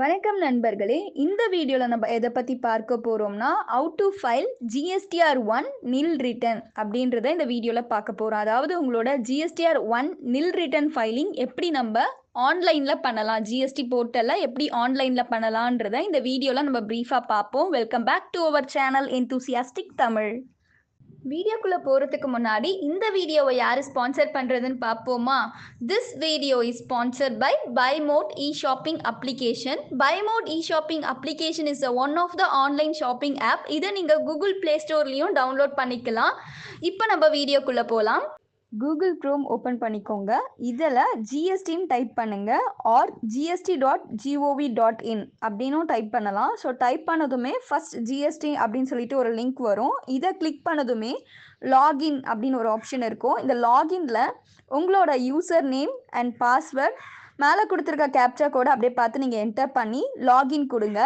வணக்கம் நண்பர்களே. இந்த வீடியோல நம்ம எத பத்தி பார்க்க போறோம்னா, ஹவ் டு ஃபைல் ஜிஎஸ்டிஆர் 1 நில் ரிட்டர்ன் அப்படின்றத இந்த வீடியோல பார்க்க போறோம். அதாவது உங்களோட ஜிஎஸ்டிஆர் 1 நில் ரிட்டர்ன் ஃபைலிங் எப்படி நம்ம ஆன்லைன்ல பண்ணலாம், ஜிஎஸ்டி போர்ட்டல்ல எப்படி ஆன்லைன்ல பண்ணலான்றத இந்த வீடியோல நம்ம பிரீஃபா பார்ப்போம். Welcome back to our channel enthusiastic Tamil. வீடியோக்குள்ள போறதுக்கு முன்னாடி இந்த வீடியோவை யாரு ஸ்பான்சர் பண்றதுன்னு பார்ப்போமா? This video is sponsored by Bymote e shopping application. Bymote e shopping application is one of the online shopping app. இதை நீங்க கூகுள் பிளே ஸ்டோர்லயும் டவுன்லோட் பண்ணிக்கலாம். இப்போ நம்ம வீடியோக்குள்ள போகலாம். கூகுள் க்ரோம் ஓப்பன் பண்ணிக்கோங்க. இதில் ஜிஎஸ்டின்னு டைப் பண்ணுங்கள் ஆர் gst.gov.in அப்படின்னும் டைப் பண்ணலாம். ஸோ டைப் பண்ணதுமே ஃபஸ்ட் ஜிஎஸ்டி அப்படின்னு சொல்லிட்டு ஒரு லிங்க் வரும். இதை கிளிக் பண்ணதுமே லாகின் அப்படின்னு ஒரு ஆப்ஷன் இருக்கும். இந்த லாகின்ல உங்களோட யூசர் நேம் அண்ட் பாஸ்வேர்ட் மேலே கொடுத்துருக்க கேப்சா கோடை அப்படியே பார்த்து நீங்கள் என்டர் பண்ணி லாகின் கொடுங்க.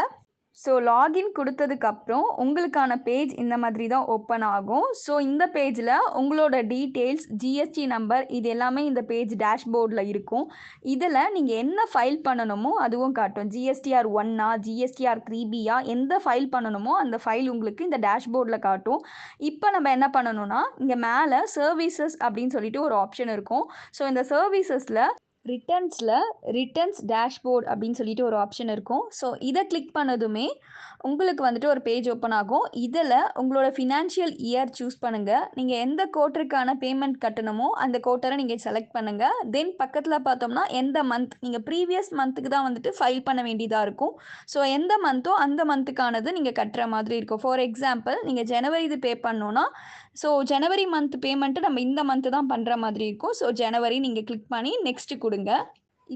ஸோ லாகின் கொடுத்ததுக்கப்புறம் உங்களுக்கான பேஜ் இந்த மாதிரி தான் ஓப்பன் ஆகும். ஸோ இந்த பேஜில் உங்களோட டீட்டெயில்ஸ், ஜிஎஸ்டி நம்பர் இது எல்லாமே இந்த பேஜ் டேஷ்போர்டில் இருக்கும். இதில் நீங்கள் என்ன ஃபைல் பண்ணணுமோ அதுவும் காட்டும். ஜிஎஸ்டிஆர் 1ஆ, ஜிஎஸ்டிஆர் 3பியா, எந்த ஃபைல் பண்ணணுமோ அந்த ஃபைல் உங்களுக்கு இந்த டேஷ்போர்டில் காட்டும். இப்போ நம்ம என்ன பண்ணணும்னா, இங்கே மேலே சர்வீசஸ் அப்படின்னு சொல்லிட்டு ஒரு ஆப்ஷன் இருக்கும். ஸோ இந்த சர்வீசஸில் ரிட்டர்ன்ஸ் டேஷ்போர்ட் அப்படின்னு சொல்லிட்டு ஒரு ஆப்ஷன் இருக்கும். ஸோ இதை கிளிக் பண்ணதுமே உங்களுக்கு வந்துட்டு ஒரு பேஜ் ஓப்பன் ஆகும். இதில் உங்களோட ஃபினான்ஷியல் இயர் சூஸ் பண்ணுங்கள். நீங்கள் எந்த கோட்டருக்கான பேமெண்ட் கட்டணுமோ அந்த கோட்டரை நீங்கள் செலக்ட் பண்ணுங்கள். தென் பக்கத்தில் பார்த்தோம்னா எந்த மந்த், நீங்கள் ப்ரீவியஸ் மந்த்துக்கு தான் வந்துட்டு ஃபைல் பண்ண வேண்டியதாக இருக்கும். ஸோ எந்த மந்த்தோ அந்த மந்த்துக்கானது நீங்கள் கட்டுற மாதிரி இருக்கும். ஃபார் எக்ஸாம்பிள் நீங்கள் ஜனவரி இது பே பண்ணோன்னா, ஸோ ஜனவரி மந்த் பேமெண்ட்டு நம்ம இந்த மந்த்து தான் பண்ணுற மாதிரி இருக்கும். ஸோ ஜனவரி நீங்கள் கிளிக் பண்ணி நெக்ஸ்ட்டு கொடுங்க.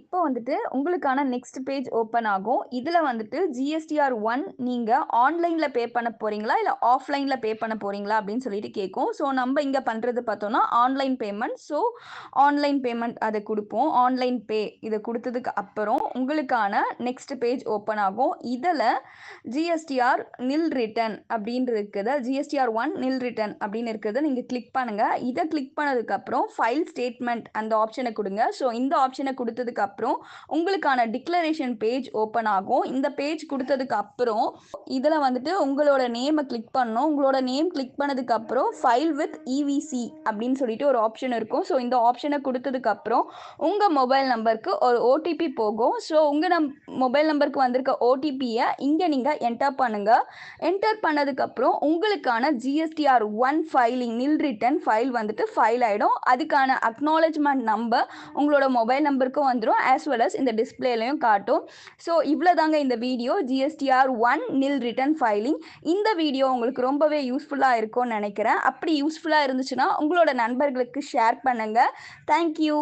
இப்போ வந்துட்டு உங்களுக்கான நெக்ஸ்ட் பேஜ் ஓப்பன் ஆகும். இதில் வந்துட்டு ஜிஎஸ்டிஆர் 1 நீங்கள் ஆன்லைனில் பே பண்ண போகிறீங்களா இல்லை ஆஃப்லைனில் பே பண்ண போகிறீங்களா அப்படின்னு சொல்லிட்டு கேட்கும். ஸோ நம்ம இங்கே பண்ணுறது பார்த்தோன்னா online payment. So online payment அதை கொடுப்போம். ஆன்லைன் பே இதை கொடுத்ததுக்கு அப்புறம் உங்களுக்கான நெக்ஸ்ட் பேஜ் ஓப்பன் ஆகும். இதில் ஜிஎஸ்டிஆர் நில் ரிட்டர்ன் அப்படின்னு இருக்குது. ஜிஎஸ்டிஆர் 1 நில் ரிட்டர்ன் அப்படின்னு இருக்கிறத நீங்கள் கிளிக் பண்ணுங்கள். இதை கிளிக் பண்ணதுக்கப்புறம் ஃபைல் ஸ்டேட்மெண்ட் அந்த ஆப்ஷனை கொடுங்க. ஸோ இந்த ஆப்ஷனை கொடுத்ததுக்கு அப்புறம் உங்களுக்கான டிக்ளரேஷன் பேஜ் ஓப்பன் ஆகும். இந்த பேஜ் கொடுத்ததுக்கு அப்புறம் இதில் வந்துட்டு உங்களோட நேமை கிளிக் பண்ணணும். உங்களோட நேம் கிளிக் பண்ணதுக்கு அப்புறம் ஃபைல் வித் இவிசி அப்படின்னு சொல்லிட்டு ஒரு ஆப்ஷன் இருக்கும். ஸோ இந்த ஆப்ஷனை கொடுத்ததுக்கு அப்புறம் உங்கள் மொபைல் நம்பருக்கு ஒரு ஓடிபி போகும். ஸோ உங்கள் மொபைல் நம்பருக்கு வந்திருக்க ஓடிபியை இங்கே நீங்கள் என்டர் பண்ணுங்கள். என்டர் பண்ணதுக்கப்புறம் உங்களுக்கான ஜிஎஸ்டிஆர் 1 ஃபைலிங் நில் ரிட்டர்ன் ஃபைல் வந்துட்டு ஃபைல் ஆகிடும். அதுக்கான அக்னாலஜ்மெண்ட் நம்பர் உங்களோட மொபைல் நம்பருக்கும் வந்துடும், as well as இந்த டிஸ்பிளேலையும் காட்டும். ஸோ இவ்வளோதாங்க இந்த வீடியோ ஜிஎஸ்டிஆர் 1 நில் ரிட்டர்ன் ஃபைலிங். இந்த வீடியோ உங்களுக்கு ரொம்பவே யூஸ்ஃபுல்லாக இருக்கும்னு நினைக்கிறேன். அப்படி யூஸ்ஃபுல்லாக இருந்துச்சுன்னா உங்களோட நண்பர்களுக்கு ஷேர் பண்ணுங்கள். தேங்க்யூ.